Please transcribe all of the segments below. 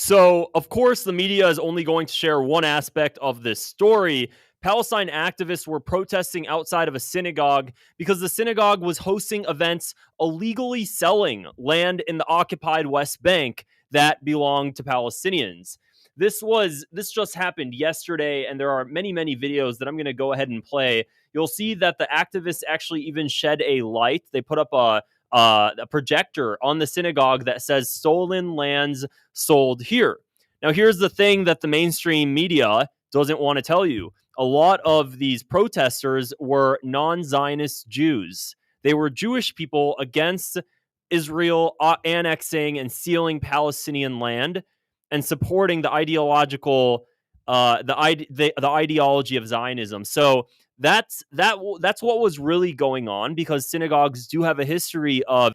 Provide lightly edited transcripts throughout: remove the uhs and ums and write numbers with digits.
So, of course, the media is only going to share one aspect of this story. Palestine activists were protesting outside of a synagogue because the synagogue was hosting events illegally selling land in the occupied West Bank that belonged to Palestinians. This just happened yesterday, and there are many videos that I'm going to go ahead and play. You'll see that the activists actually even shed a light. They put up a projector on the synagogue that says "Stolen lands sold here." Now, here's the thing that the mainstream media doesn't want to tell you. A lot of these protesters were non-Zionist Jews. They were Jewish people against Israel annexing and sealing Palestinian land and supporting the ideology of Zionism. So that's what was really going on, because synagogues do have a history of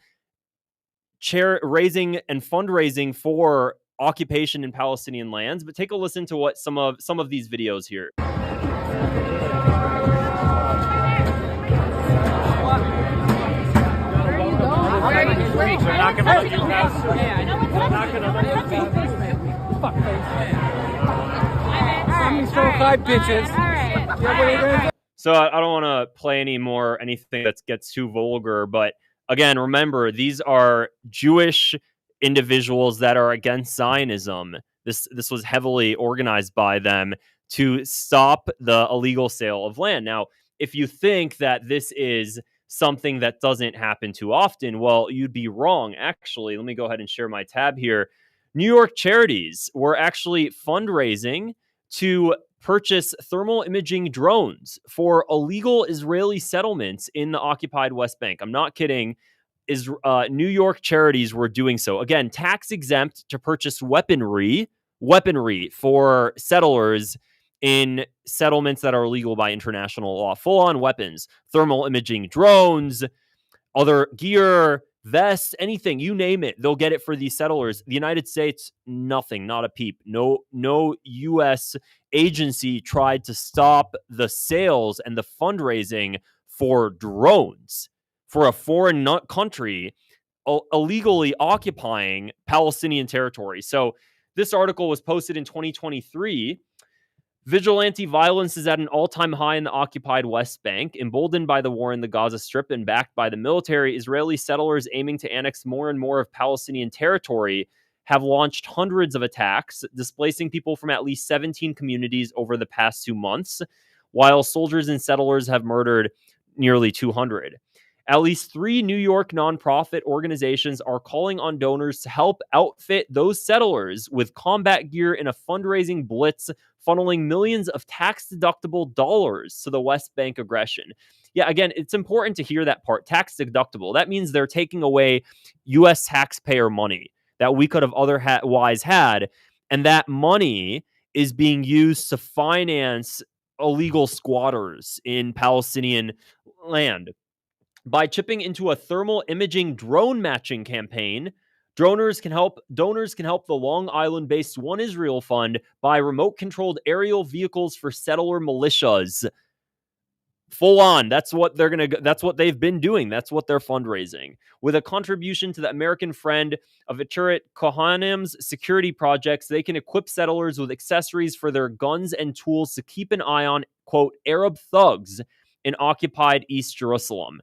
raising and fundraising for occupation in Palestinian lands. But take a listen to what some of these videos here. So I don't want to play anything that gets too vulgar, but again, remember, these are Jewish individuals that are against Zionism. This was heavily organized by them to stop the illegal sale of land. Now, if you think that this is something that doesn't happen too often, well, you'd be wrong. Actually, let me go ahead and share my tab here. New York charities were actually fundraising to purchase thermal imaging drones for illegal Israeli settlements in the occupied West Bank. I'm not kidding. New York charities were doing so. Again, tax exempt to purchase weaponry for settlers in settlements that are illegal by international law. Full-on weapons, thermal imaging drones, other gear, vests, anything, you name it, they'll get it for these settlers. The United States, nothing, not a peep. No U.S. agency tried to stop the sales and the fundraising for drones for a foreign country illegally occupying Palestinian territory. So this article was posted in 2023. Vigilante violence is at an all-time high in the occupied West Bank. Emboldened by the war in the Gaza Strip and backed by the military, Israeli settlers aiming to annex more and more of Palestinian territory have launched hundreds of attacks, displacing people from at least 17 communities over the past 2 months, while soldiers and settlers have murdered nearly 200. At least 3 New York nonprofit organizations are calling on donors to help outfit those settlers with combat gear in a fundraising blitz, funneling millions of tax-deductible dollars to the West Bank aggression. Yeah, again, it's important to hear that part, tax-deductible. That means they're taking away U.S. taxpayer money that we could have otherwise had, and that money is being used to finance illegal squatters in Palestinian land. By chipping into a thermal imaging drone matching campaign, donors can help the Long Island-based One Israel Fund buy remote-controlled aerial vehicles for settler militias. Full on. That's what they've been doing. That's what they're fundraising. With a contribution to the American Friend of Ituret Kohanim's security projects, they can equip settlers with accessories for their guns and tools to keep an eye on, quote, Arab thugs in occupied East Jerusalem.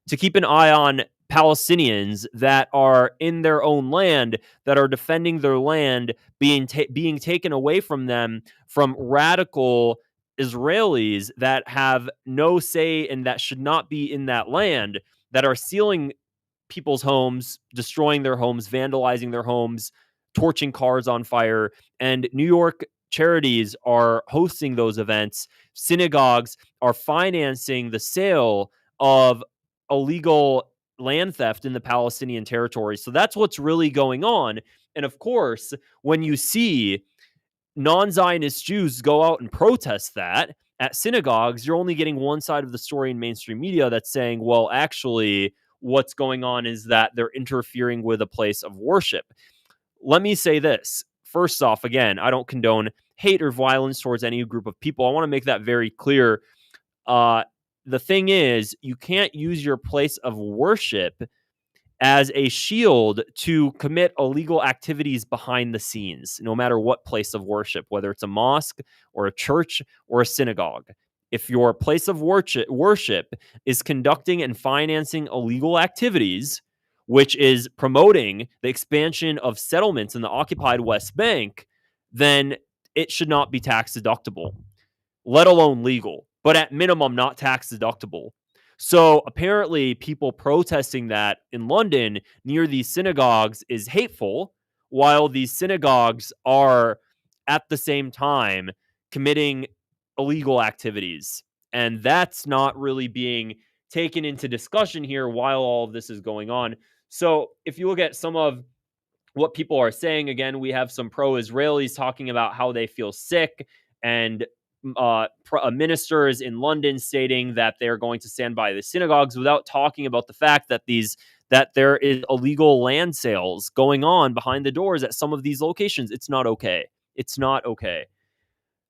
To keep an eye on Palestinians that are in their own land, that are defending their land, being taken away from them from radical Israelis that have no say and that should not be in that land, that are sealing people's homes, destroying their homes, vandalizing their homes, torching cars on fire. And New York charities are hosting those events. Synagogues are financing the sale of illegal land theft in the Palestinian territory. So that's what's really going on. And of course, when you see non-Zionist Jews go out and protest that at synagogues, you're only getting one side of the story in mainstream media that's saying, well, actually, what's going on is that they're interfering with a place of worship. Let me say this. First off, again, I don't condone hate or violence towards any group of people. I want to make that very clear. The thing is, you can't use your place of worship as a shield to commit illegal activities behind the scenes, no matter what place of worship, whether it's a mosque or a church or a synagogue. If your place of worship is conducting and financing illegal activities, which is promoting the expansion of settlements in the occupied West Bank, then it should not be tax deductible, let alone legal, but at minimum, not tax deductible. So apparently, people protesting that in London near these synagogues is hateful, while these synagogues are at the same time committing illegal activities. And that's not really being taken into discussion here while all of this is going on. So if you look at some of what people are saying, again, we have some pro-Israelis talking about how they feel sick, and ministers in London stating that they're going to stand by the synagogues, without talking about the fact that there is illegal land sales going on behind the doors at some of these locations. It's not okay. It's not okay.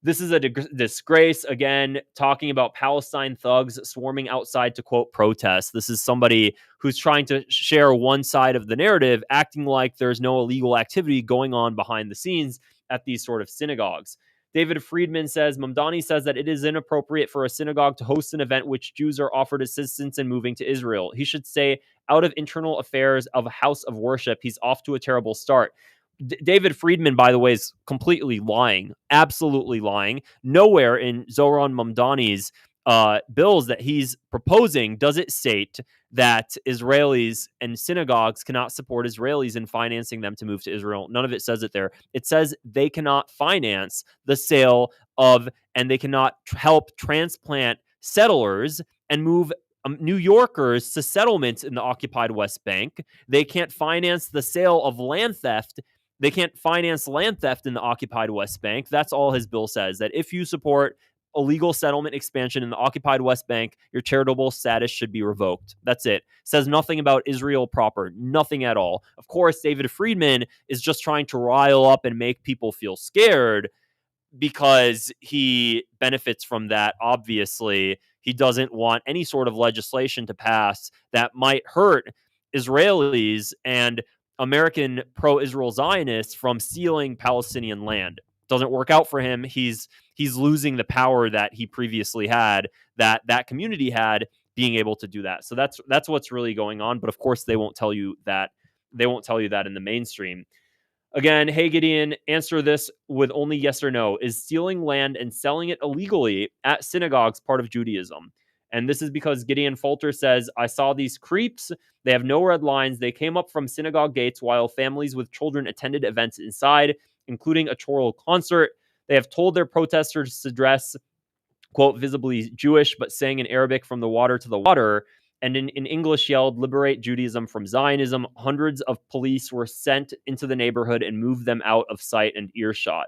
This is a disgrace. Again, talking about Palestine thugs swarming outside to, quote, protest. This is somebody who's trying to share one side of the narrative, acting like there's no illegal activity going on behind the scenes at these sort of synagogues. David Friedman says, Mamdani says that it is inappropriate for a synagogue to host an event which Jews are offered assistance in moving to Israel. He should stay out of internal affairs of a house of worship. He's off to a terrible start. David Friedman, by the way, is completely lying, absolutely lying. Nowhere in Zoran Mamdani's bills that he's proposing does it state that Israelis and synagogues cannot support Israelis in financing them to move to Israel. None of it says it there. It says they cannot finance the sale of, and they cannot help transplant settlers and move New Yorkers to settlements in the occupied West Bank. They can't finance the sale of land theft. They can't finance land theft in the occupied West Bank. That's all his bill says, that if you support illegal settlement expansion in the occupied West Bank, your charitable status should be revoked. That's it. Says nothing about Israel proper, nothing at all. Of course, David Friedman is just trying to rile up and make people feel scared because he benefits from that. Obviously, he doesn't want any sort of legislation to pass that might hurt Israelis and American pro-Israel Zionists from stealing Palestinian land. Doesn't work out for him. He's losing the power that he previously had, that community had, being able to do that. So that's what's really going on. But of course, they won't tell you that. They won't tell you that in the mainstream. Again, hey Gideon, answer this with only yes or no. Is stealing land and selling it illegally at synagogues part of Judaism? And this is because Gideon Falter says, I saw these creeps. They have no red lines. They came up from synagogue gates while families with children attended events inside, including a choral concert. They have told their protesters to dress, quote, visibly Jewish, but sang in Arabic, from the water to the water. And in English yelled, liberate Judaism from Zionism. Hundreds of police were sent into the neighborhood and moved them out of sight and earshot.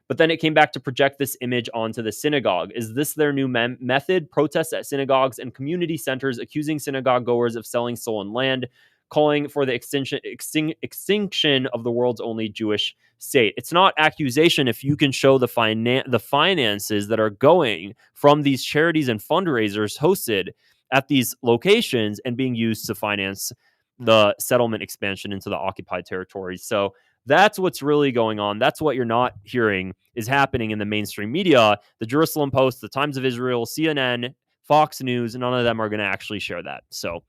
But then it came back to project this image onto the synagogue. Is this their new method? Protests at synagogues and community centers accusing synagogue goers of selling stolen land, calling for the extinction of the world's only Jewish state. It's not accusation if you can show the finances that are going from these charities and fundraisers hosted at these locations and being used to finance the settlement expansion into the occupied territories. So that's what's really going on. That's what you're not hearing is happening in the mainstream media. The Jerusalem Post, the Times of Israel, CNN, Fox News, none of them are going to actually share that. So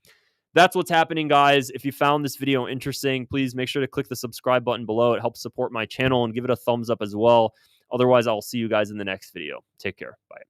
that's what's happening, guys. If you found this video interesting, please make sure to click the subscribe button below. It helps support my channel, and give it a thumbs up as well. Otherwise, I'll see you guys in the next video. Take care. Bye.